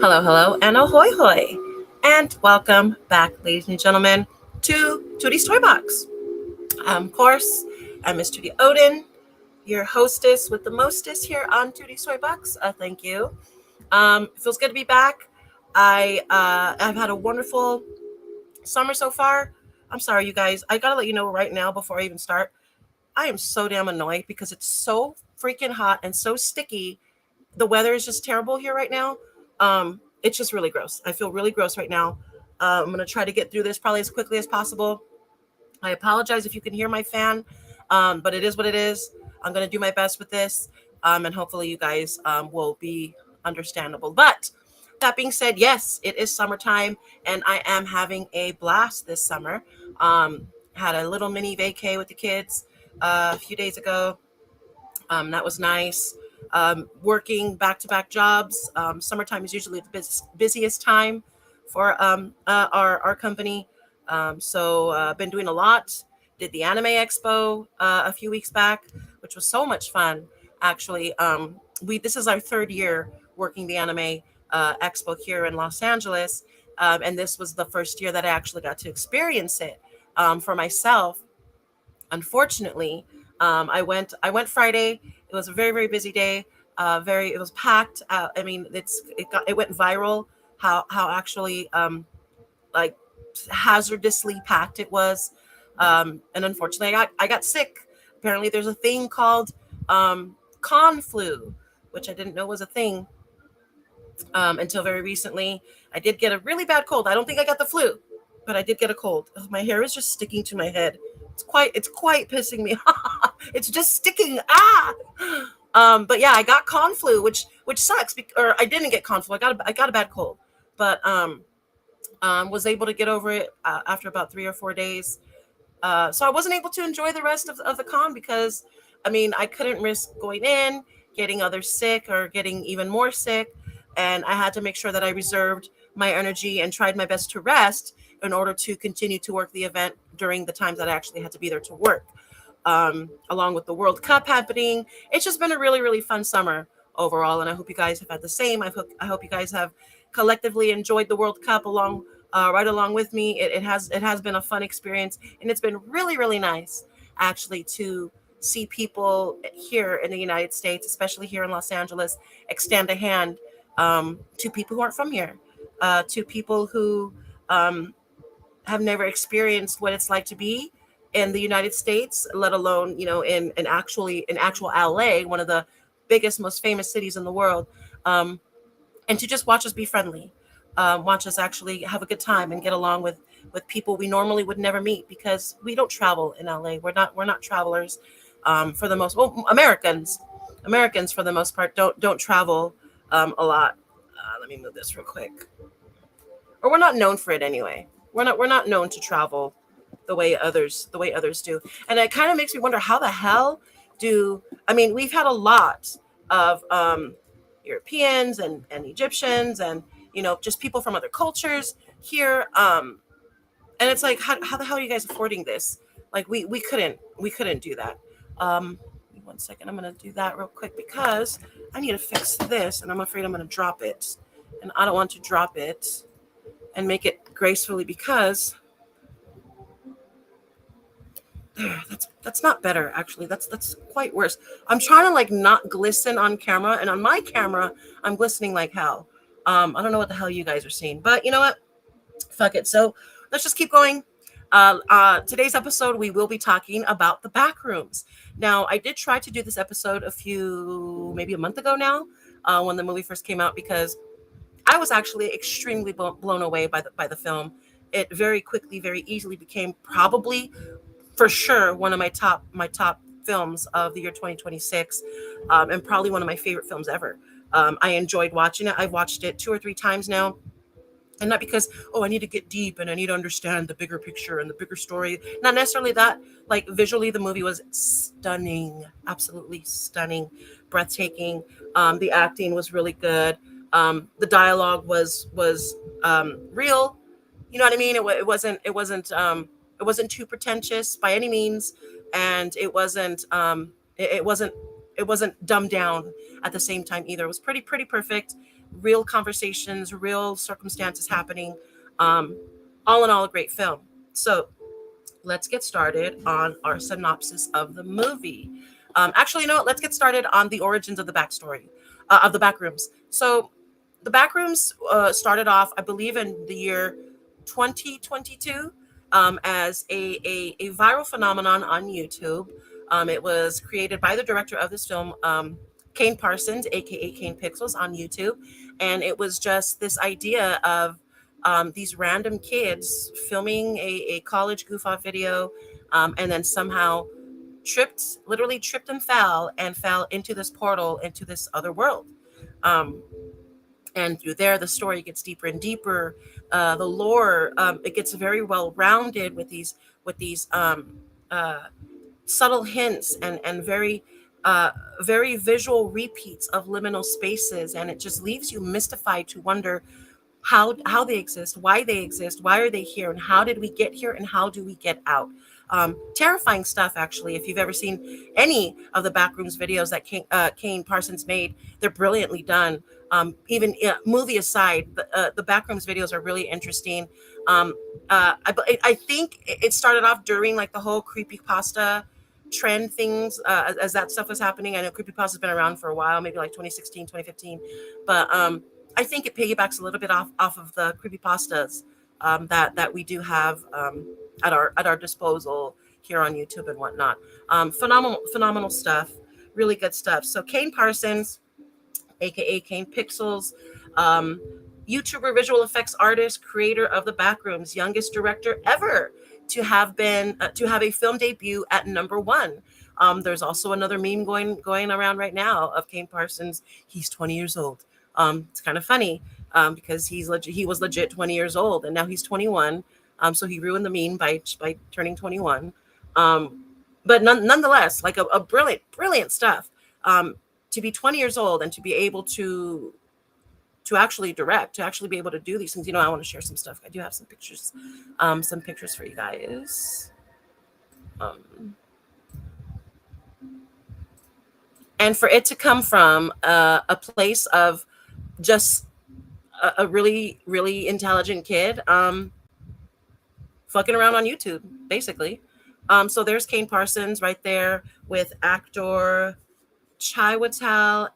Hello, hello, and ahoy, hoy. And welcome back, ladies and gentlemen, to Tootie's Toy Box. Of course, I'm Miss Tootie Odin, your hostess with the mostest here on Tootie's Toy Box. Thank you. It feels good to be back. I've had a wonderful summer so far. I'm sorry, you guys. I gotta let you know right now before I even start. I am so damn annoyed because it's so freaking hot and so sticky. The weather is just terrible here right now. It's just really gross. I feel really gross right now. I'm gonna try to get through this probably as quickly as possible. I apologize if you can hear my fan, but it is what it is. I'm gonna do my best with this, and hopefully you guys will be understandable. But that being said, yes, it is summertime, and I am having a blast this summer. Um, had a little mini vacay with the kids a few days ago. That was nice. Working back-to-back jobs. Summertime is usually the busiest time for our company. Been doing a lot. Did the Anime Expo a few weeks back, which was so much fun. Actually, we this is our third year working the Anime Expo here in Los Angeles, and this was the first year that I actually got to experience it for myself. Unfortunately, I went Friday. It was a very busy day. It was packed. I mean, it went viral. How actually like hazardously packed it was. And unfortunately, I got sick. Apparently, there's a thing called con flu, which I didn't know was a thing until very recently. I did get a really bad cold. I don't think I got the flu, but I did get a cold. Ugh, my hair is just sticking to my head. It's quite pissing me off. It's just sticking. But yeah, I got con flu, which sucks. Or I didn't get con flu. I got a bad cold, but was able to get over it after about 3 or 4 days. So I wasn't able to enjoy the rest of the con because, I mean, I couldn't risk going in, getting others sick or getting even more sick. And I had to make sure that I reserved my energy and tried my best to rest in order to continue to work the event during the times that I actually had to be there to work. Along with the World Cup happening, it's just been a really fun summer overall. And I hope you guys have had the same. I hope you guys have collectively enjoyed the World Cup right along with me. It has been a fun experience, and it's been really nice actually to see people here in the United States, especially here in Los Angeles, extend a hand to people who aren't from here, to people who um, have never experienced what it's like to be in the United States, let alone in actual LA, one of the biggest, most famous cities in the world, um, and to just watch us be friendly, watch us actually have a good time and get along with people we normally would never meet because we don't travel in LA. We're not travelers for the most. Well, Americans for the most part don't travel a lot. Let me move this real quick. Or we're not known for it anyway. We're not known to travel the way others do. And it kind of makes me wonder how the hell do I mean we've had a lot of Europeans and Egyptians and just people from other cultures here, and it's like how the hell are you guys affording this? Like we couldn't do that. One second, I'm gonna do that real quick because I need to fix this and I'm afraid I'm gonna drop it, and I don't want to drop it and make it gracefully because that's not better actually. That's quite worse. I'm trying to like not glisten on camera, and on my camera I'm glistening like hell. I don't know what the hell you guys are seeing, but you know what, fuck it. So let's just keep going. Today's episode we will be talking about the Backrooms. Now I did try to do this episode maybe a month ago now, when the movie first came out, because I was actually extremely blown away by the film. It very quickly, very easily became probably, for sure, one of my top films of the year 2026, and probably one of my favorite films ever. I enjoyed watching it. I've watched it 2 or 3 times now, and not because I need to get deep and I need to understand the bigger picture and the bigger story. Not necessarily that. Like visually, the movie was stunning, absolutely stunning, breathtaking. The acting was really good. The dialogue was real. You know what I mean? It wasn't too pretentious by any means, and it wasn't dumbed down at the same time either. It was pretty perfect, real conversations, real circumstances happening. Um, all in all, a great film. So let's get started on our synopsis of the movie. Actually, you know what? Let's get started on the origins of the backstory of the Backrooms. So the Backrooms started off, I believe, in the year 2022 as a viral phenomenon on YouTube. It was created by the director of this film, Kane Parsons, aka Kane Pixels, on YouTube, and it was just this idea of these random kids filming a college goof off video, and then somehow literally tripped and fell into this portal, into this other world. Um, and through there, the story gets deeper and deeper. The lore, it gets very well rounded with these uh, subtle hints and very visual repeats of liminal spaces, and it just leaves you mystified to wonder how they exist, why are they here, and how did we get here, and how do we get out. Terrifying stuff, actually. If you've ever seen any of the Backrooms videos that Kane Parsons made, they're brilliantly done. Even movie aside, the Backrooms videos are really interesting. I think it started off during like the whole creepypasta trend things, as that stuff was happening. I know creepypasta's been around for a while, maybe like 2016, 2015, but I think it piggybacks a little bit off of the creepypastas that we do have at our disposal here on YouTube and whatnot. Phenomenal stuff, really good stuff. So Kane Parsons, aka Kane Pixels, um, YouTuber, visual effects artist, creator of the Backrooms, youngest director ever to have a film debut at number one. There's also another meme going around right now of Kane Parsons. He's 20 years old. It's kind of funny because he was legit 20 years old, and now he's 21. So he ruined the meme by turning 21. But nonetheless, like a brilliant stuff. To be 20 years old and to be able to actually direct, to actually be able to do these things. I want to share some stuff. I do have some pictures for you guys. And for it to come from a place of just a really, really intelligent kid fucking around on YouTube, basically. So there's Kane Parsons right there with actor Chiwetel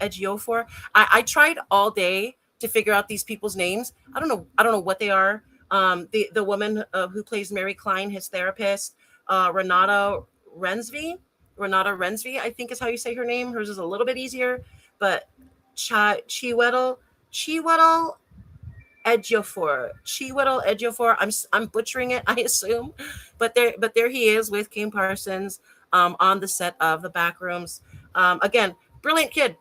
Ejiofor. I tried all day to figure out these people's names. I don't know what they are. The woman who plays Mary Klein, his therapist, Renata Rensby, I think is how you say her name. Hers is a little bit easier, but Chiwetel Ejiofor. I'm butchering it, I assume, but there he is with Kane Parsons on the set of the Backrooms. Again, brilliant kid.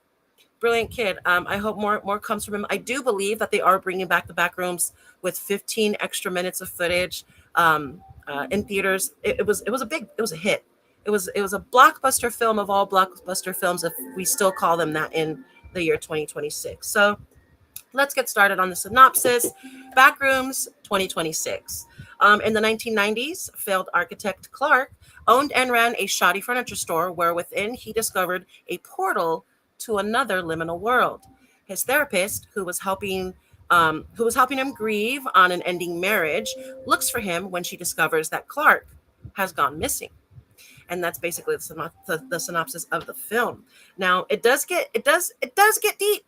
I hope more comes from him. I do believe that they are bringing back the Backrooms with 15 extra minutes of footage in theaters. It was a hit. It was a blockbuster film of all blockbuster films, if we still call them that in the year 2026. So let's get started on the synopsis. Backrooms 2026. In the 1990s, failed architect Clark owned and ran a shoddy furniture store where within he discovered a portal to another liminal world. His therapist, who was helping him grieve on an ending marriage, looks for him when she discovers that Clark has gone missing. And that's basically the synopsis of the film. Now, it does get deep,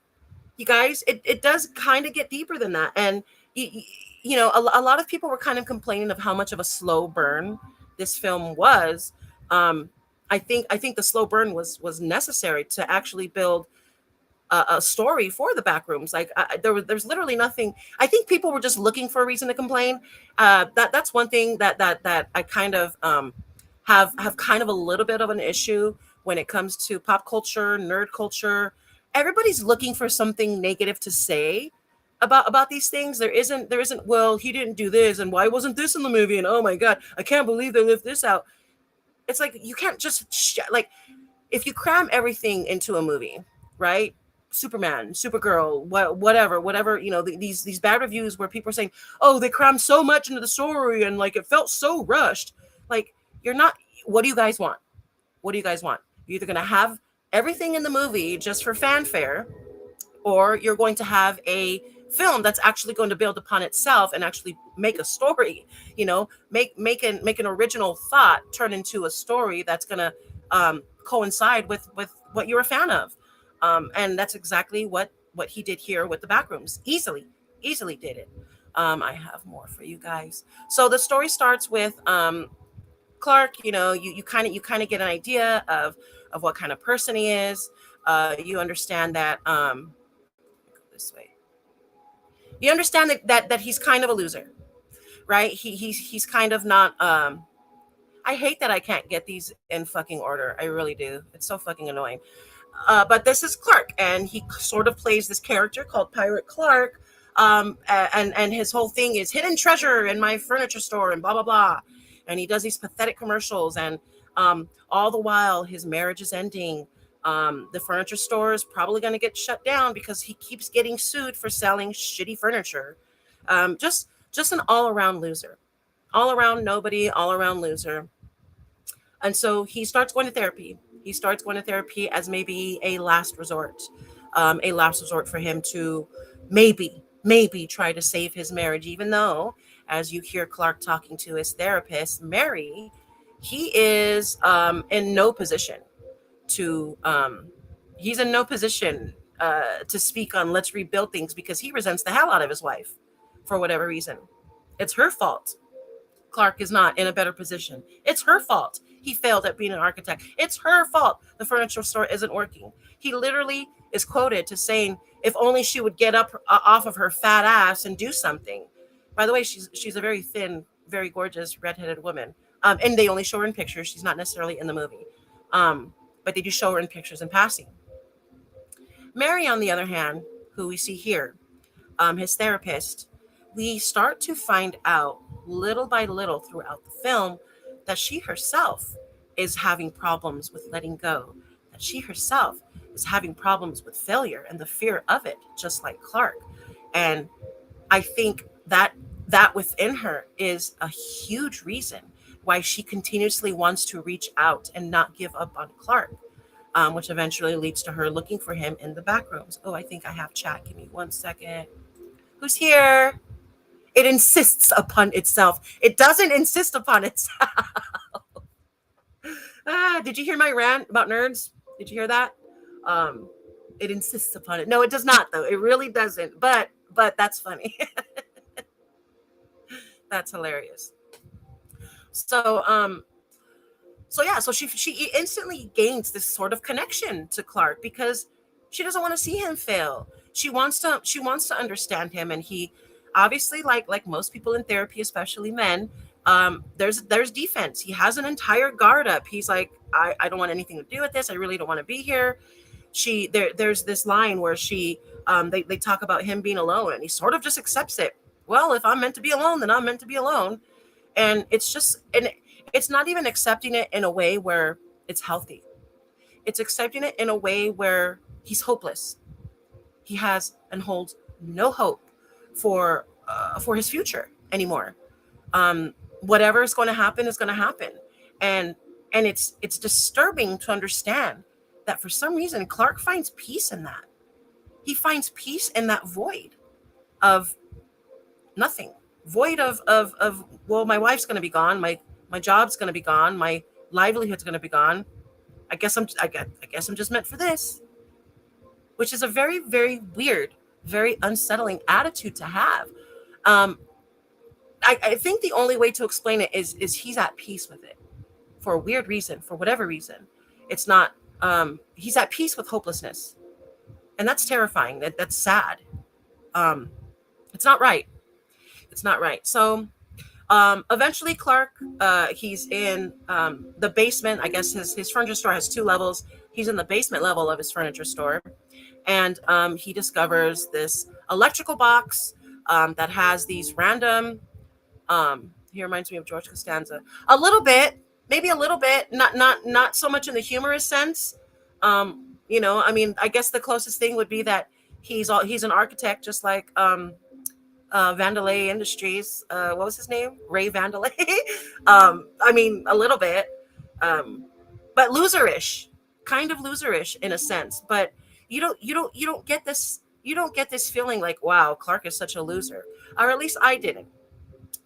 you guys. It does kind of get deeper than that. And a lot of people were kind of complaining of how much of a slow burn this film was. I think the slow burn was necessary to actually build a story for the Backrooms. Like there's literally nothing. I think people were just looking for a reason to complain. That's one thing that I kind of have kind of a little bit of an issue when it comes to pop culture, nerd culture. Everybody's looking for something negative to say about these things. There isn't, well, he didn't do this, and why wasn't this in the movie, and oh my god, I can't believe they left this out. It's like you can't just like, if you cram everything into a movie, right? Superman, Supergirl, whatever, these bad reviews where people are saying, oh, they crammed so much into the story and like it felt so rushed. Like, you're not. What do you guys want? You're either going to have everything in the movie just for fanfare, or you're going to have a film that's actually going to build upon itself and actually make a story, make an original thought turn into a story that's going to coincide with what you're a fan of. And that's exactly what he did here with the Backrooms. Easily did it. I have more for you guys. So the story starts with Clark. You kind of get an idea of what kind of person he is. You understand that this way. You understand that he's kind of a loser, right? He's kind of not. I hate that I can't get these in fucking order. I really do. It's so fucking annoying. But this is Clark, and he sort of plays this character called Pirate Clark. And his whole thing is hidden treasure in my furniture store and blah blah blah. And he does these pathetic commercials, and all the while his marriage is ending. The furniture store is probably going to get shut down because he keeps getting sued for selling shitty furniture. Just an all around loser, all around nobody, all around loser. And so he starts going to therapy. He starts going to therapy as maybe a last resort for him to maybe try to save his marriage, even though, as you hear Clark talking to his therapist, Mary, he is in no position to, he's in no position to speak on let's rebuild things because he resents the hell out of his wife for whatever reason. It's her fault Clark is not in a better position. It's her fault he failed at being an architect. It's her fault the furniture store isn't working. He literally is quoted to saying, if only she would get up off of her fat ass and do something. By the way, she's a very thin, very gorgeous redheaded woman. And they only show her in pictures. She's not necessarily in the movie. But they do show her in pictures in passing. Mary, on the other hand, who we see here, his therapist, we start to find out little by little throughout the film that she herself is having problems with letting go, that she herself is having problems with failure and the fear of it, just like Clark. And I think that within her is a huge reason why she continuously wants to reach out and not give up on Clark, which eventually leads to her looking for him in the back rooms. Oh, I think I have chat. Give me 1 second. Who's here? It insists upon itself. It doesn't insist upon itself. Did you hear my rant about nerds? Did you hear that? It insists upon it. No, it does not, though. It really doesn't. But that's funny. That's hilarious. So so she instantly gains this sort of connection to Clark because she doesn't want to see him fail. She wants to understand him, and he obviously, like most people in therapy, especially men, there's defense. He has an entire guard up. He's like, I don't want anything to do with this. I really don't want to be here. There's this line where they talk about him being alone, and he sort of just accepts it. Well, if I'm meant to be alone, then I'm meant to be alone. And it's not even accepting it in a way where it's healthy. It's accepting it in a way where he's hopeless. He has and holds no hope for his future anymore. Whatever is going to happen is going to happen, and it's disturbing to understand that for some reason Clark finds peace in that. He finds peace in that void of nothing, void of well, my wife's going to be gone, my job's going to be gone, my livelihood's going to be gone. I guess I'm just meant for this, which is a very, very weird, very unsettling attitude to have. Um, I think the only way to explain it is he's at peace with it for a weird reason, for whatever reason. It's not. He's at peace with hopelessness, and that's terrifying. That's sad. Um, it's not right. It's not right. So eventually, Clark, he's in the basement. I guess his furniture store has 2 levels. He's in the basement level of his furniture store, and he discovers this electrical box that has these random. He reminds me of George Costanza a little bit, maybe a little bit, not so much in the humorous sense. I mean, I guess the closest thing would be that he's an architect, just like Vandelay Industries. What was his name? Ray Vandelay. I mean, a little bit, but loserish, kind of loserish in a sense. But you don't get this you don't get this feeling like, wow, Clark is such a loser. Or at least I didn't.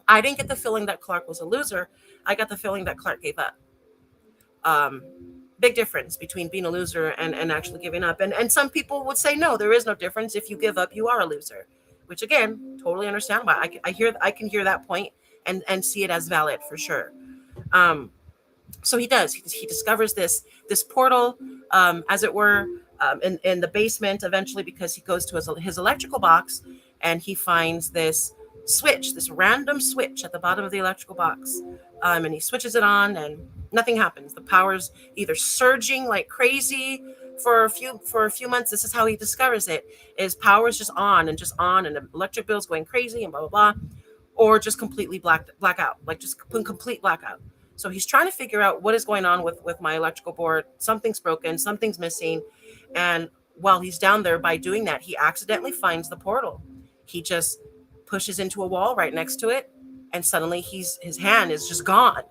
I didn't get the feeling that Clark was a loser. I got the feeling that Clark gave up. Um, Big difference between being a loser and actually giving up. And some people would say, no, there is no difference. If you give up, you are a loser, which again, totally understand why. I can hear that point and see it as valid for sure. Um, so he does. He discovers this portal, as it were, in the basement eventually, because he goes to his electrical box and he finds this switch, this random switch at the bottom of the electrical box, and he switches it on, and nothing happens. The power's either surging like crazy for a few months. This is how he discovers it: is power is just on, and the electric bill's going crazy, and blah blah blah, or just completely blackout, like just complete blackout. So he's trying to figure out what is going on with my electrical board. Something's broken, something's missing. And while he's down there, by doing that, he accidentally finds the portal. He just pushes into a wall right next to it, and suddenly his hand is just gone.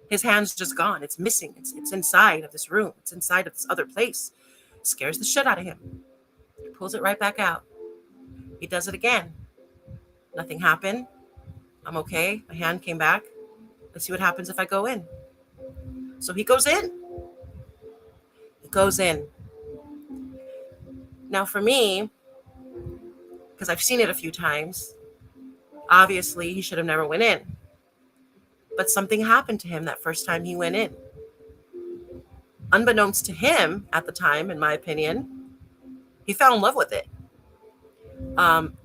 His hand's just gone. It's missing. It's inside of this room. It's inside of this other place. Scares the shit out of him. He pulls it right back out. He does it again. Nothing happened. I'm okay. My hand came back. Let's see what happens if I go in. So he goes in. He goes in. Now for me, because I've seen it a few times, obviously he should have never went in. But something happened to him that first time he went in. Unbeknownst to him at the time, in my opinion, he fell in love with it.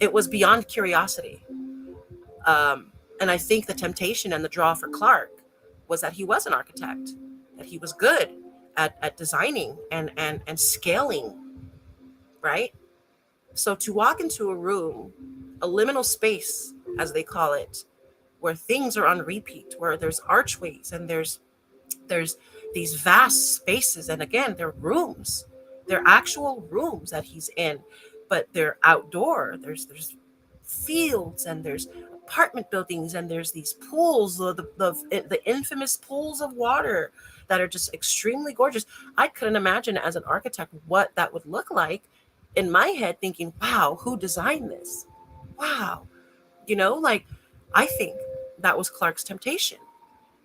It was beyond curiosity. And I think the temptation and the draw for Clark was that he was an architect, that he was good at designing and scaling, right? So to walk into a room, a liminal space, as they call it, where things are on repeat, where there's archways and there's these vast spaces, and again, they're rooms, they're actual rooms that he's in, but they're outdoor. There's fields, and there's apartment buildings, and there's these pools, the infamous pools of water that are just extremely gorgeous. I couldn't imagine as an architect what that would look like. In my head, thinking, wow, who designed this? Wow. Like, I think that was Clark's temptation,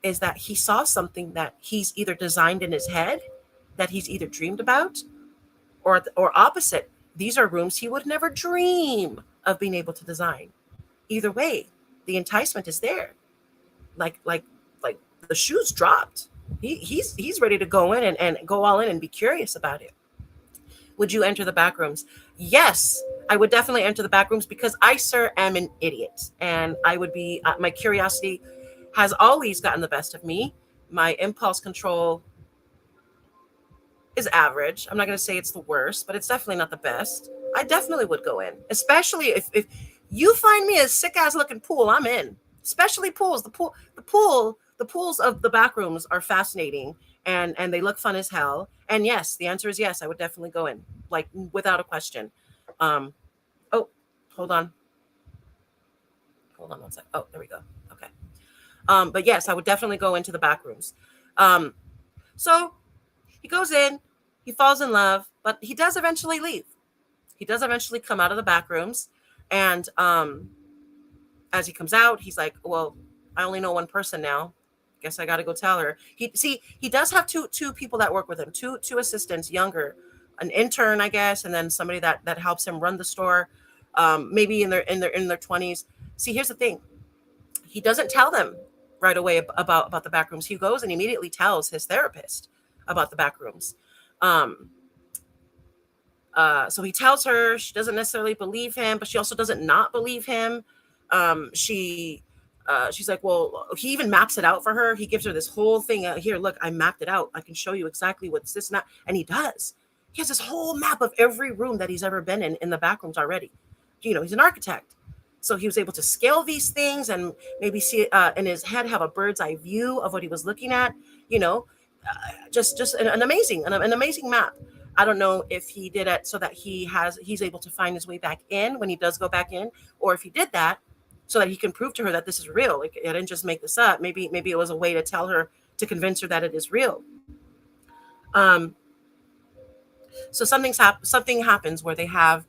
is that he saw something that he's either designed in his head, that he's either dreamed about, or opposite. These are rooms he would never dream of being able to design. Either way, the enticement is there. Like the shoe's dropped. He's ready to go in and go all in and be curious about it. Would you enter the back rooms? Yes, I would definitely enter the back rooms, because I, sir, am an idiot. And I would be, my curiosity has always gotten the best of me. My impulse control is average. I'm not going to say it's the worst, but it's definitely not the best. I definitely would go in, especially if you find me a sick ass looking pool, I'm in. Especially pools. The pools of the back rooms are fascinating, and they look fun as hell. And yes, the answer is yes, I would definitely go in, like, without a question. Oh, hold on one sec. Oh, there we go. Okay. But yes, I would definitely go into the back rooms. So he goes in, he falls in love, but he does eventually leave. He does eventually come out of the back rooms, and as he comes out, he's like, well, I only know one person now. Guess I got to go tell her. He does have two people that work with him, two assistants, younger, an intern, I guess, and then somebody that helps him run the store, maybe in their 20s. See, here's the thing. He doesn't tell them right away about the back rooms. He goes and immediately tells his therapist about the back rooms. So he tells her. She doesn't necessarily believe him, but she also doesn't not believe him. She's like, well, he even maps it out for her. He gives her this whole thing. Here, look, I mapped it out. I can show you exactly what's this and that. And he does. He has this whole map of every room that he's ever been in the back rooms already. He's an architect. So he was able to scale these things and maybe see it in his head, have a bird's eye view of what he was looking at. Just an amazing map. I don't know if he did it so that he's able to find his way back in when he does go back in, or if he did that so that he can prove to her that this is real. Like, I didn't just make this up. Maybe it was a way to tell her, to convince her that it is real. So something happens where they have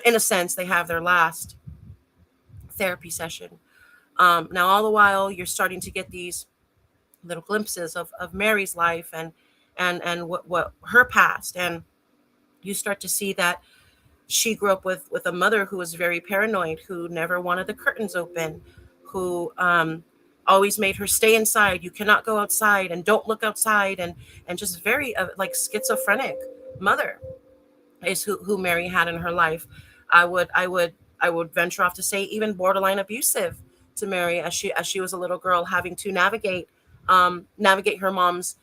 in a sense, they have their last therapy session. Now, all the while, you're starting to get these little glimpses of Mary's life and what her past, and you start to see that she grew up with a mother who was very paranoid, who never wanted the curtains open, who always made her stay inside. You cannot go outside and don't look outside, and just very like schizophrenic mother is who Mary had in her life. I would venture off to say even borderline abusive to Mary as she was a little girl, having to navigate her mom's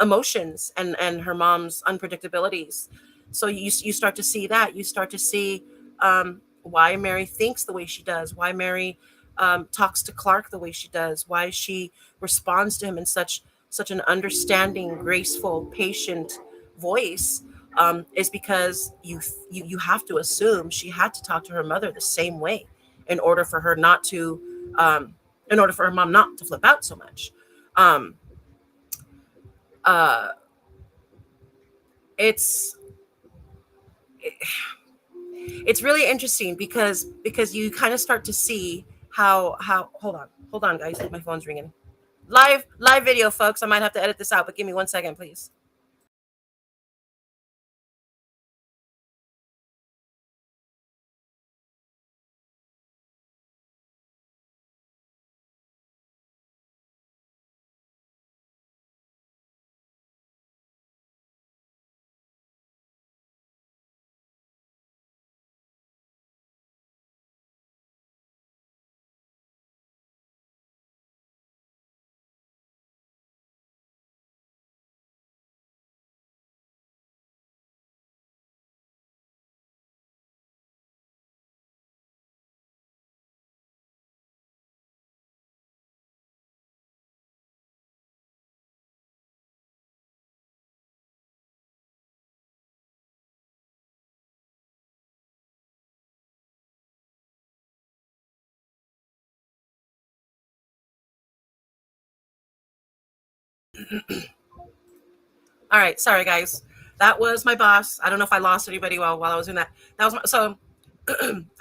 emotions and her mom's unpredictabilities. So you start to see that. You start to see why Mary thinks the way she does, why Mary talks to Clark the way she does, why she responds to him in such an understanding, graceful, patient voice. Is because you have to assume she had to talk to her mother the same way in order for her not to in order for her mom not to flip out so much. Um, uh, it's it's really interesting because you kind of start to see how hold on guys, my phone's ringing. Live video, folks. I might have to edit this out, but give me 1 second, please. All right, sorry guys. That was my boss. I don't know if I lost anybody while I was doing that. That was so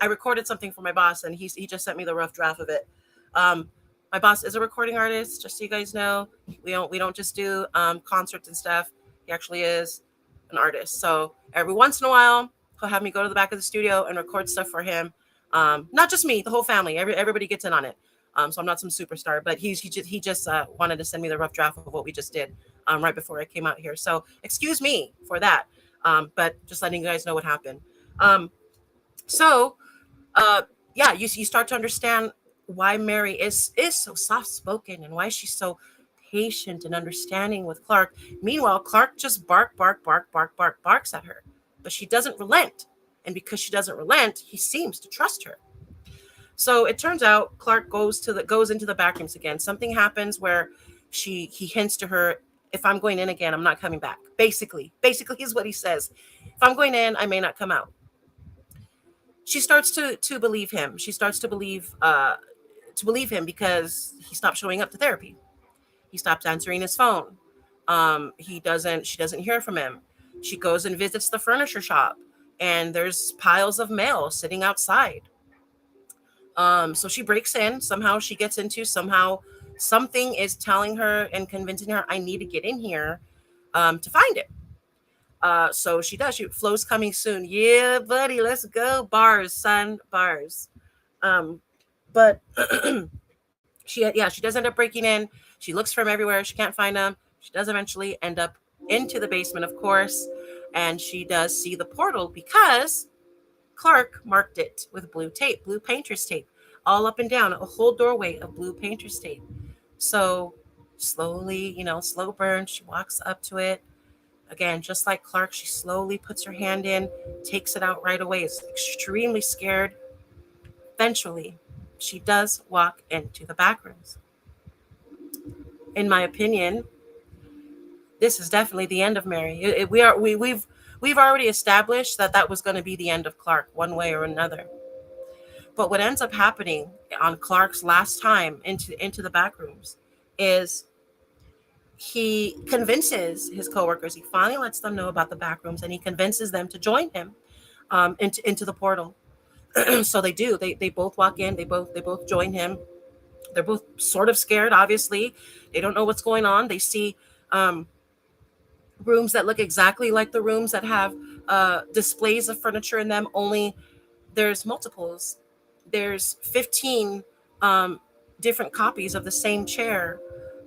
I recorded something for my boss, and he just sent me the rough draft of it. Um, my boss is a recording artist, just so you guys know. We don't just do concerts and stuff. He actually is an artist. So every once in a while, he'll have me go to the back of the studio and record stuff for him. Not just me, the whole family. Everybody gets in on it. So I'm not some superstar, but he just wanted to send me the rough draft of what we just did right before I came out here. So excuse me for that. But just letting you guys know what happened. Um, so uh yeah, you start to understand why Mary is so soft spoken and why she's so patient and understanding with Clark. Meanwhile, Clark just barks at her, but she doesn't relent, and because she doesn't relent, he seems to trust her. So it turns out Clark goes into the back rooms again. Something happens where he hints to her, if I'm going in again, I'm not coming back. Basically is what he says. If I'm going in, I may not come out. She starts to believe him. She starts to believe him because he stopped showing up to therapy. He stops answering his phone. She doesn't hear from him. She goes and visits the furniture shop, and there's piles of mail sitting outside. So she breaks in. Somehow she gets into, somehow something is telling her and convincing her, I need to get in here to find it. So she does. Flo's coming soon. Yeah, buddy, let's go. Bars, son, bars. Um, but she does end up breaking in. She looks for him everywhere. She can't find him. She does eventually end up into the basement, of course, and she does see the portal because Clark marked it with blue tape, blue painter's tape, all up and down, a whole doorway of blue painter's tape. So slowly, slow burn, she walks up to it. Again, just like Clark, she slowly puts her hand in, takes it out right away, is extremely scared. Eventually, she does walk into the back rooms. In my opinion, this is definitely the end of Mary. We've already established that that was going to be the end of Clark, one way or another. But what ends up happening on Clark's last time into the back rooms is he convinces his coworkers. He finally lets them know about the back rooms, and he convinces them to join him. into the portal. So they do. They both walk in. They both join him. They're both sort of scared. Obviously, they don't know what's going on. They see um, rooms that look exactly like the rooms that have displays of furniture in them. Only there's multiples. There's 15 um, different copies of the same chair,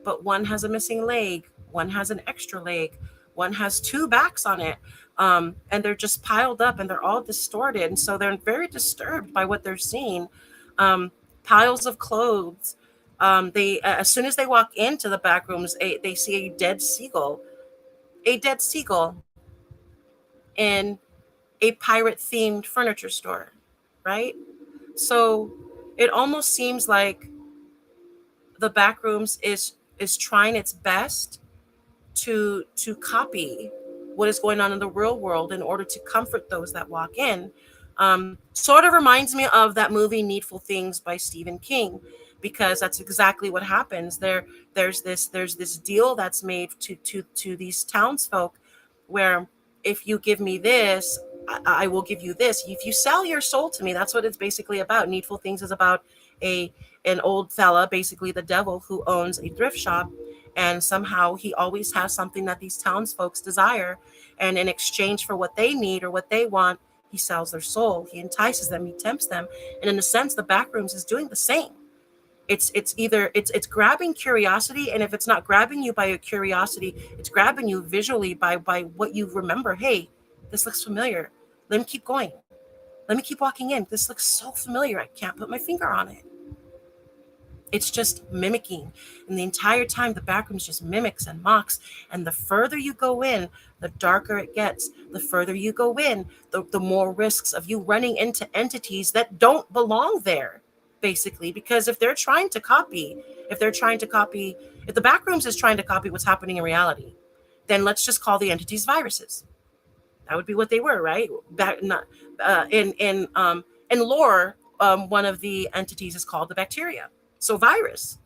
but one has a missing leg, one has an extra leg, one has two backs on it. And they're just piled up and they're all distorted. And so they're very disturbed by what they're seeing. Um, Piles of clothes. They as soon as they walk into the back rooms, they see a dead seagull in a pirate themed furniture store, right? So it almost seems like the Backrooms is trying its best to copy what is going on in the real world in order to comfort those that walk in. Sort of reminds me of that movie Needful Things by Stephen King, because that's exactly what happens. There's this deal that's made to these townsfolk, where if you give me this, I will give you this. If you sell your soul to me, that's what it's basically about. Needful Things is about a an old fella, basically the devil, who owns a thrift shop, and somehow he always has something that these townsfolk desire, and in exchange for what they need or what they want, he sells their soul. He entices them, he tempts them, and in a sense, the Backrooms is doing the same. It's grabbing curiosity, and if it's not grabbing you by your curiosity, it's grabbing you visually by what you remember. Hey, this looks familiar. Let me keep going. Let me keep walking in. This looks so familiar. I can't put my finger on it. It's just mimicking. And the entire time, the Backrooms just mimics and mocks. And the further you go in, the darker it gets. The further you go in, the more risks of you running into entities that don't belong there, basically. Because if they're trying to copy, if the Backrooms is trying to copy what's happening in reality, then let's just call the entities viruses. That would be what they were, right? Back not in lore, one of the entities is called the bacteria. So virus,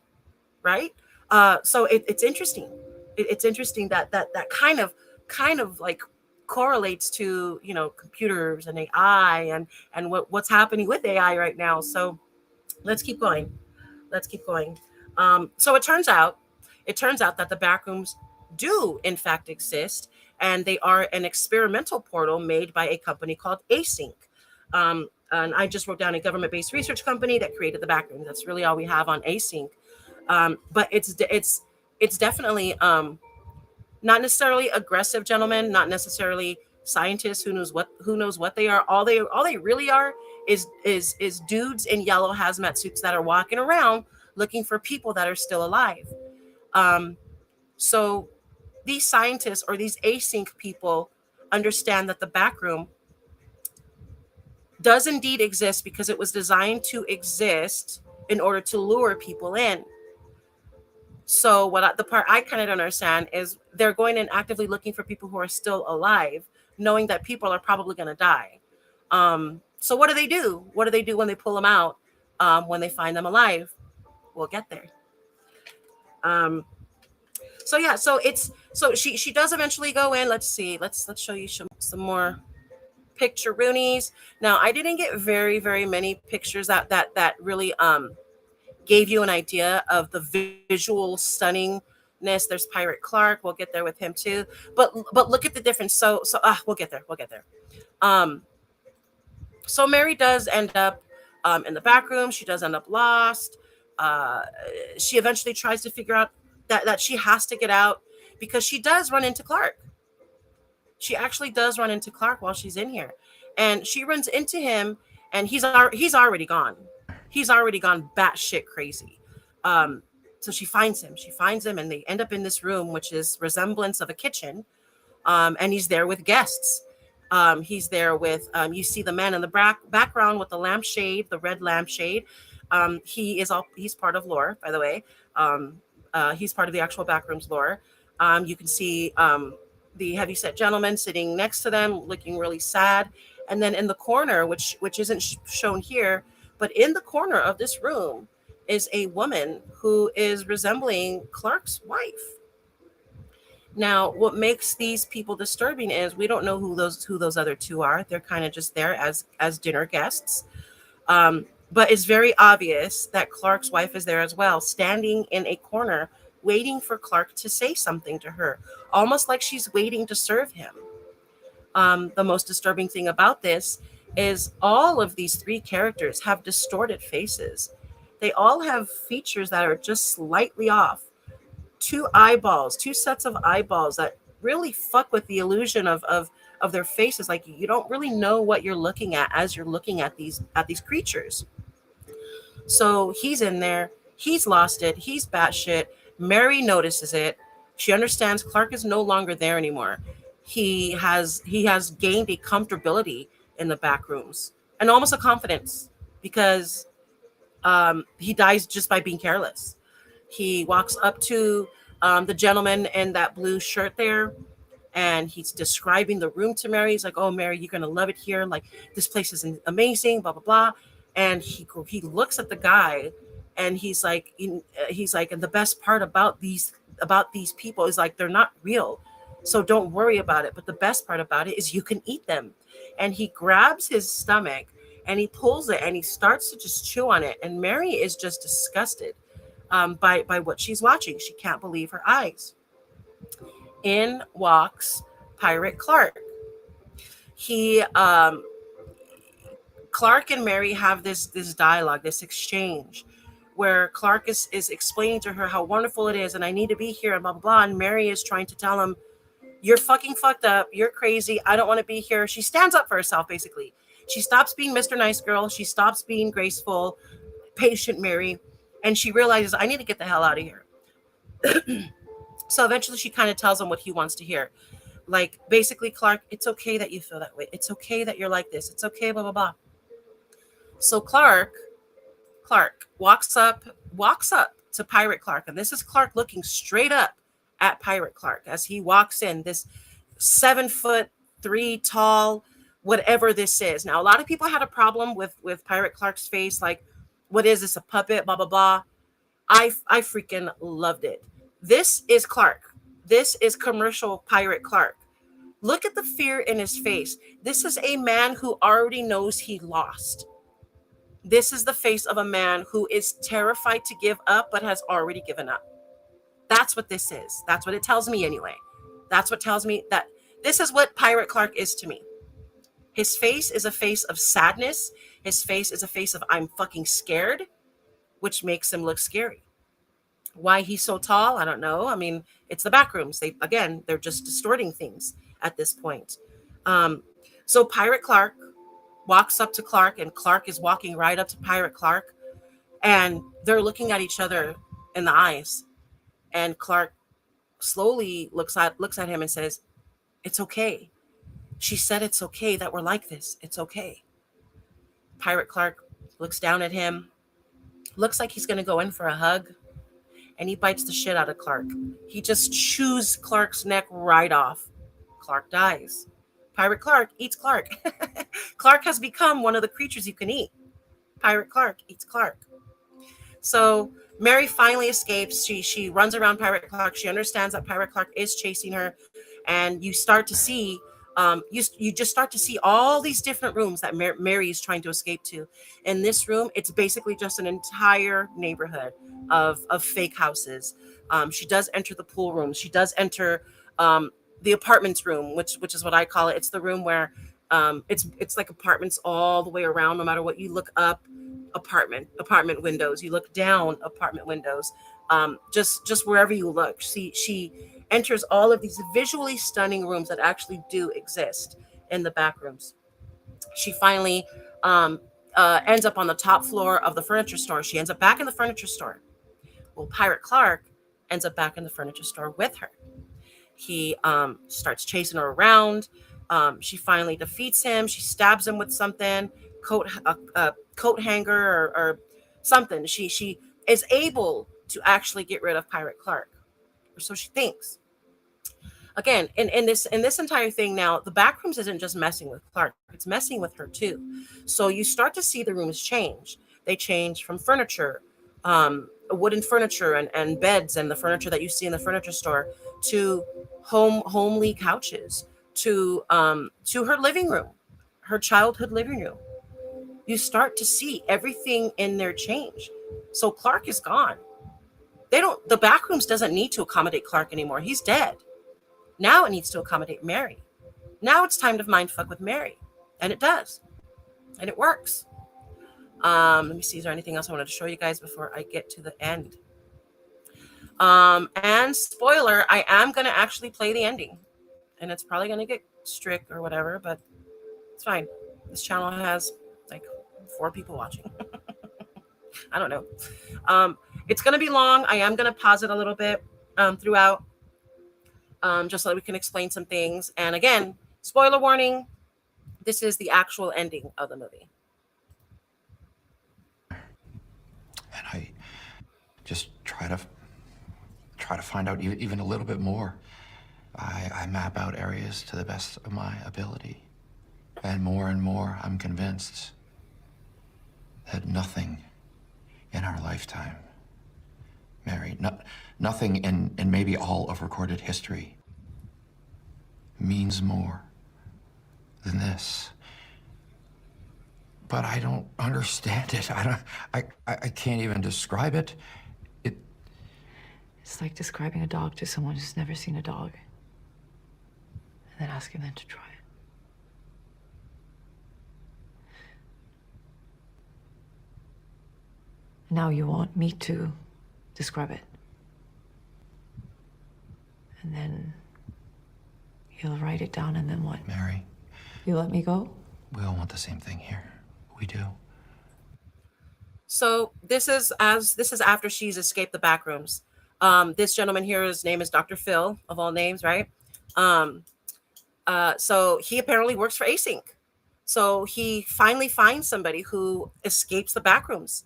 right? So it's interesting. It's interesting that kind of like correlates to computers and AI and what's happening with AI right now. So let's keep going. Let's keep going. So it turns out that the Backrooms do in fact exist, and they are an experimental portal made by a company called Async. And I just wrote down a government-based research company that created the Backrooms. That's really all we have on Async. But it's definitely not necessarily aggressive gentlemen, not necessarily scientists who knows what they are. All they really are is dudes in yellow hazmat suits that are walking around looking for people that are still alive. Um, so these scientists or these async people understand that the back room does indeed exist because it was designed to exist in order to lure people in. So the part I kind of don't understand is they're going and actively looking for people who are still alive, knowing that people are probably going to die. So what do they do? What do they do when they pull them out? When they find them alive? We'll get there. Um, so yeah, so she does eventually go in. Let's see. Let's show you some more picture roonies. Now I didn't get very many pictures that really gave you an idea of the visual stunningness. There's Pirate Clark. We'll get there with him too. But look at the difference. So we'll get there. We'll get there. Um, so Mary does end up in the back room. She does end up lost. Uh, she eventually tries to figure out that she has to get out because she does run into Clark. She actually does run into Clark while she's in here, and she runs into him, and he's already gone. He's already gone batshit crazy. Um, so she finds him. She finds him, and they end up in this room, which is resemblance of a kitchen. And he's there with guests. He's there with you see the man in the background with the lampshade, the red lampshade. He's part of lore, by the way. He's part of the actual Backrooms lore. You can see the heavyset gentleman sitting next to them, looking really sad. And then in the corner, which isn't shown here, but in the corner of this room is a woman who is resembling Clark's wife. Now, what makes these people disturbing is we don't know who those other two are. They're kind of just there as dinner guests. Um, but it's very obvious that Clark's wife is there as well, standing in a corner, waiting for Clark to say something to her, almost like she's waiting to serve him. The most disturbing thing about this is all of these three characters have distorted faces. They all have features that are just slightly off. Two eyeballs, two sets of eyeballs that really fuck with the illusion of their faces. Like you don't really know what you're looking at as you're looking at these creatures. So he's in there. He's lost it. He's batshit. Mary notices it. She understands Clark is no longer there anymore. He has gained a comfortability in the back rooms and almost a confidence because he dies just by being careless. He walks up to the gentleman in that blue shirt there, and he's describing the room to Mary. He's like, "Oh, Mary, you're gonna love it here. Like this place is amazing." Blah blah blah. And he looks at the guy, and he's like, and the best part about these people is like they're not real, so don't worry about it. But the best part about it is you can eat them. And he grabs his stomach and he pulls it and he starts to just chew on it. And Mary is just disgusted by what she's watching. She can't believe her eyes. In walks Pirate Clark. He Clark and Mary have this dialogue, this exchange, where Clark is explaining to her how wonderful it is, and I need to be here, and blah blah blah. And Mary is trying to tell him, "You're fucking fucked up. You're crazy. I don't want to be here." She stands up for herself, basically. She stops being Mr. Nice Girl. She stops being graceful, patient Mary, and she realizes I need to get the hell out of here. So eventually, she kind of tells him what he wants to hear. Like basically, Clark, it's okay that you feel that way. It's okay that you're like this. It's okay, blah blah blah. So Clark walks up to Pirate Clark, and this is Clark looking straight up at Pirate Clark as he walks in. This 7 foot three tall, whatever this is. Now, a lot of people had a problem with Pirate Clark's face, like, what is this, a puppet? Blah blah blah. I freaking loved it. This is Clark. This is commercial Pirate Clark. Look at the fear in his face. This is a man who already knows he lost. This is the face of a man who is terrified to give up, but has already given up. That's what this is. That's what it tells me anyway. That's what tells me that this is what Pirate Clark is to me. His face is a face of sadness. His face is a face of I'm fucking scared, which makes him look scary. Why he's so tall, I don't know. I mean, it's the Backrooms. They're just distorting things at this point. Um, so Pirate Clark walks up to Clark, and Clark is walking right up to Pirate Clark, and they're looking at each other in the eyes. And Clark slowly looks at him and says, "It's okay. She said it's okay that we're like this. It's okay." Pirate Clark looks down at him, looks like he's going to go in for a hug, and he bites the shit out of Clark. He just chews Clark's neck right off. Clark dies. Pirate Clark eats Clark. Clark has become one of the creatures you can eat. Pirate Clark eats Clark. So Mary finally escapes. She runs around Pirate Clark. She understands that Pirate Clark is chasing her, and you start to see you just start to see all these different rooms that Mary is trying to escape to. In this room, it's basically just an entire neighborhood of fake houses. She does enter the pool room. She does enter the apartments room, which is what I call it. It's the room where it's like apartments all the way around. No matter what you look up, apartment windows. You look down, apartment windows. Just wherever you look, she enters all of these visually stunning rooms that actually do exist in the back rooms. She finally ends up on the top floor of the furniture store. She ends up back in the furniture store. Well, Pirate Clark ends up back in the furniture store with her. He starts chasing her around. She finally defeats him. She stabs him with something, coat hanger or something. She is able to actually get rid of Pirate Clark, or so she thinks. Again, in this entire thing now, the Backrooms isn't just messing with Clark; it's messing with her too. So you start to see the rooms change. They change from furniture, wooden furniture and beds and the furniture that you see in the furniture store to homely couches to her living room, her childhood living room. You start to see everything in there change. So Clark is gone. The Backrooms doesn't need to accommodate Clark anymore. He's dead. Now it needs to accommodate Mary. Now it's time to mind fuck with Mary. And it does. And it works. Let me see, is there anything else I wanted to show you guys before I get to the end? And spoiler, I am going to actually play the ending. And it's probably going to get strict or whatever, but it's fine. This channel has like 4 people watching. I don't know. It's going to be long. I am going to pause it a little bit throughout, just so that we can explain some things. And again, spoiler warning, this is the actual ending of the movie. And I just try to find out even a little bit more. I map out areas to the best of my ability. And more, I'm convinced that nothing in our lifetime, Mary, nothing in maybe all of recorded history means more than this. But I don't understand it. I can't even describe it. It's like describing a dog to someone who's never seen a dog, and then asking them to try it. Now you want me to describe it. And then you'll write it down, and then what? Mary. You let me go? We all want the same thing here. We do. So this is after she's escaped the Backrooms. This gentleman here, his name is Dr. Phil, of all names, right? So he apparently works for Async. So he finally finds somebody who escapes the Backrooms.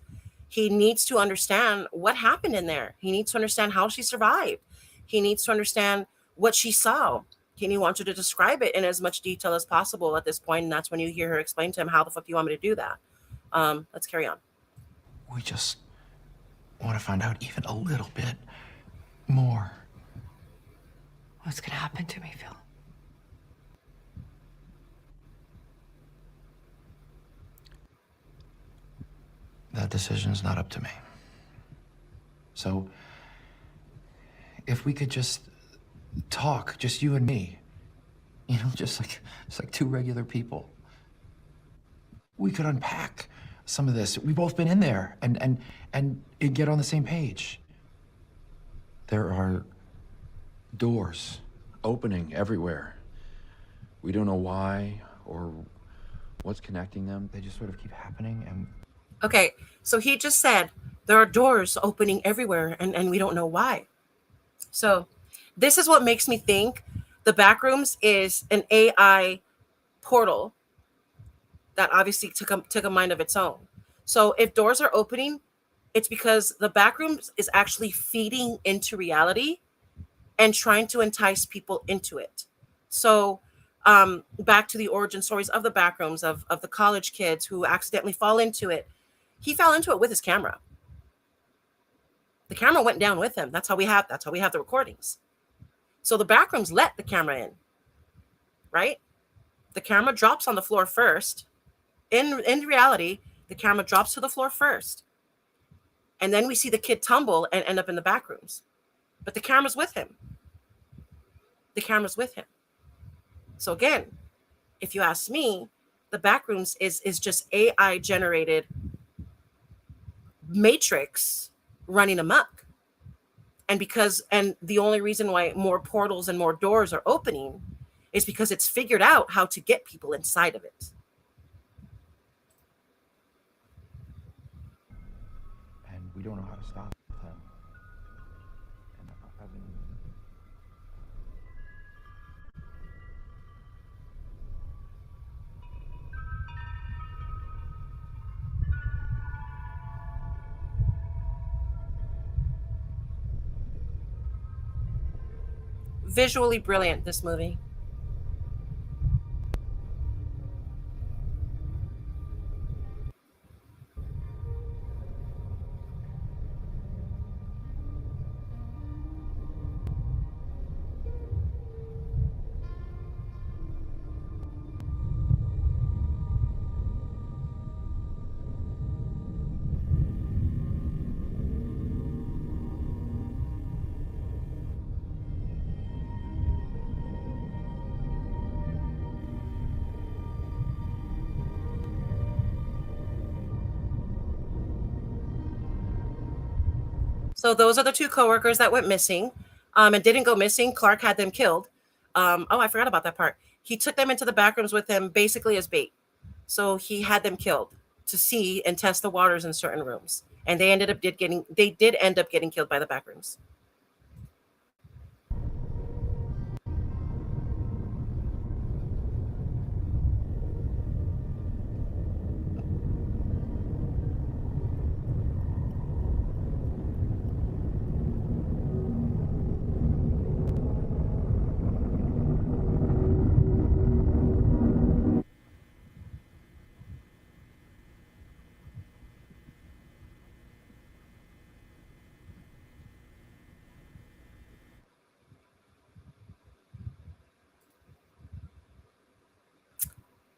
He needs to understand what happened in there. He needs to understand how she survived. He needs to understand what she saw. He wants her to describe it in as much detail as possible at this point, and that's when you hear her explain to him, how the fuck do you want me to do that? Let's carry on. We just want to find out even a little bit more. What's gonna happen to me, Phil? That decision's not up to me. So, if we could just talk, just you and me, you know, just like 2 regular people, we could unpack some of this. We've both been in there and get on the same page. There are doors opening everywhere. We don't know why or what's connecting them. They just sort of keep happening. And okay, so he just said there are doors opening everywhere, and we don't know why. So this is what makes me think the Backrooms is an AI portal that obviously took a mind of its own. So if doors are opening, it's because the Backrooms is actually feeding into reality and trying to entice people into it. So back to the origin stories of the Backrooms, of the college kids who accidentally fall into it. He fell into it with his camera. The camera went down with him. That's how we have the recordings. So the Backrooms let the camera in, right? The camera drops on the floor first. In reality, the camera drops to the floor first. And then we see the kid tumble and end up in the Backrooms. But the camera's with him. The camera's with him. So again, if you ask me, the Backrooms is just AI generated matrix running amok. And the only reason why more portals and more doors are opening is because it's figured out how to get people inside of it. and we don't know how to stop them. And I've been... Visually brilliant, this movie. So those are the two coworkers that went missing, and didn't go missing. Clark had them killed. Oh, I forgot about that part. He took them into the back rooms with him, basically as bait. So he had them killed to see and test the waters in certain rooms, and they did end up getting killed by the back rooms.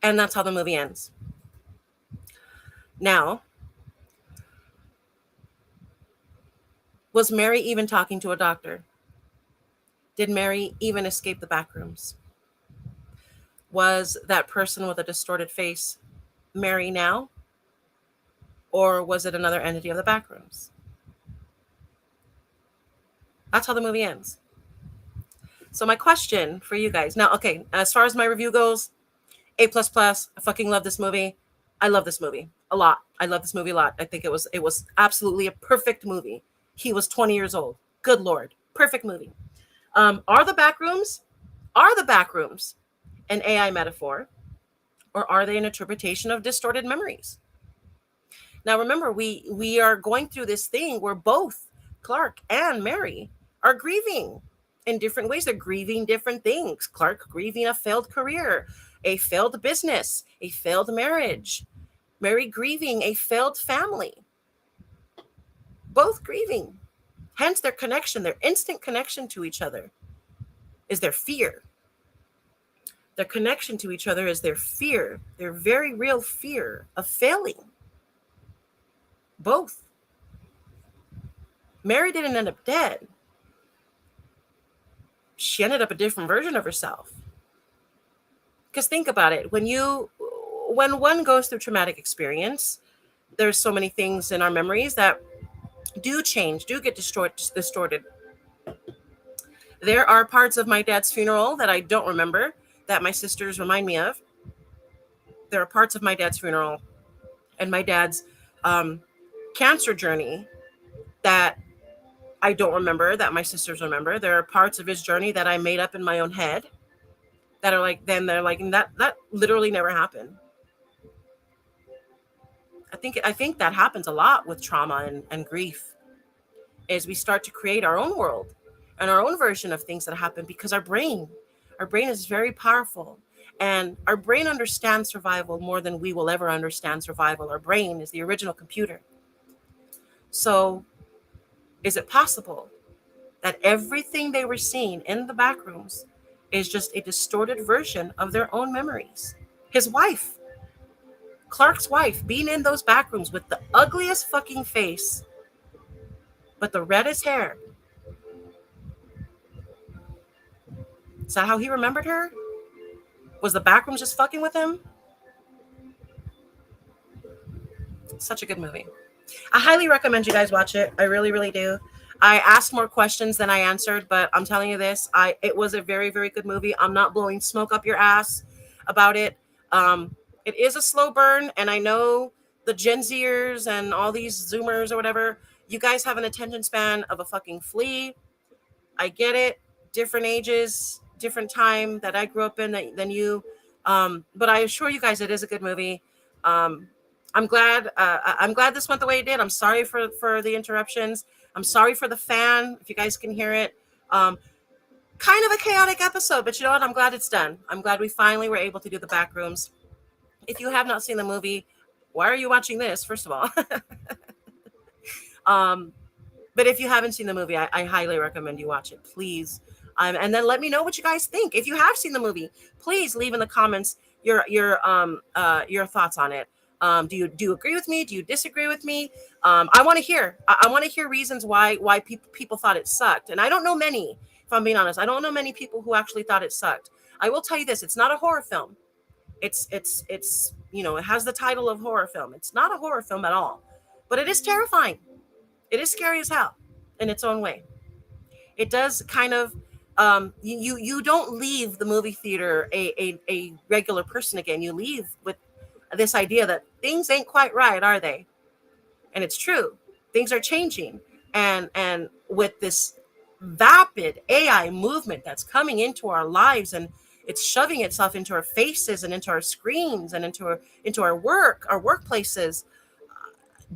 And that's how the movie ends. Now, was Mary even talking to a doctor? Did Mary even escape the back rooms? Was that person with a distorted face Mary now? Or was it another entity of the back rooms? That's how the movie ends. So my question for you guys now, okay, as far as my review goes, A plus plus. I fucking love this movie. I love this movie a lot. I love this movie a lot. I think it was absolutely a perfect movie. He was 20 years old. Good Lord. Perfect movie. Are the back rooms an AI metaphor, or are they an interpretation of distorted memories? Now remember, we are going through this thing where both Clark and Mary are grieving in different ways. They're grieving different things. Clark grieving a failed career, a failed business, a failed marriage. Mary grieving a failed family. Both grieving. Hence their connection, their instant connection to each other is their fear. Their connection to each other is their fear, their very real fear of failing. Both. Mary didn't end up dead. She ended up a different version of herself. Because think about it, when one goes through traumatic experience, there's so many things in our memories that do change, do get distorted. There are parts of my dad's funeral that I don't remember that my sisters remind me of. There are parts of my dad's funeral and my dad's cancer journey that I don't remember that my sisters remember. There are parts of his journey that I made up in my own head that are like, then they're like, that literally never happened. I think that happens a lot with trauma and grief, is we start to create our own world and our own version of things that happen, because our brain is very powerful, and our brain understands survival more than we will ever understand survival. Our brain is the original computer. So is it possible that everything they were seeing in the back rooms is just a distorted version of their own memories? His wife, Clark's wife, being in those back rooms with the ugliest fucking face, but the reddest hair. Is that how he remembered her? Was the back rooms just fucking with him? Such a good movie. I highly recommend you guys watch it. I really, really do. I asked more questions than I answered, but I'm telling you this, it was a very, very good movie. I'm not blowing smoke up your ass about it. It is a slow burn, and I know the Gen Zers and all these Zoomers or whatever, you guys have an attention span of a fucking flea. I get it. Different ages, different time that I grew up in than you. But I assure you guys, it is a good movie. I'm glad this went the way it did. I'm sorry for the interruptions. I'm sorry for the fan, if you guys can hear it. Kind of a chaotic episode, but you know what? I'm glad it's done. I'm glad we finally were able to do the back rooms. If you have not seen the movie, why are you watching this, first of all? But if you haven't seen the movie, I highly recommend you watch it, please. And then let me know what you guys think. If you have seen the movie, please leave in the comments your thoughts on it. Do you agree with me? Do you disagree with me? I want to hear. I want to hear reasons why people thought it sucked. And I don't know many. If I'm being honest, I don't know many people who actually thought it sucked. I will tell you this: it's not a horror film. It's it has the title of horror film. It's not a horror film at all, but it is terrifying. It is scary as hell. in its own way. It does kind of you don't leave the movie theater a regular person again. You leave with this idea that things ain't quite right, are they? And it's true. Things are changing. And with this vapid AI movement that's coming into our lives, and it's shoving itself into our faces and into our screens and into our workplaces,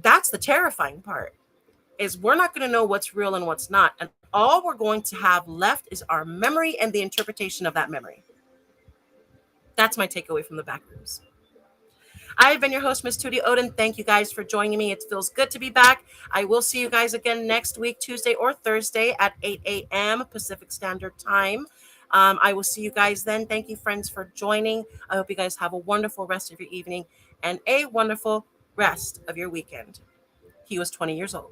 that's the terrifying part. Is we're not going to know what's real and what's not, and all we're going to have left is our memory and the interpretation of that memory. That's my takeaway from the Backrooms. I've been your host, Miss Tootie Odin. Thank you guys for joining me. It feels good to be back. I will see you guys again next week, Tuesday or Thursday at 8 a.m. Pacific Standard Time. I will see you guys then. Thank you, friends, for joining. I hope you guys have a wonderful rest of your evening and a wonderful rest of your weekend. He was 20 years old.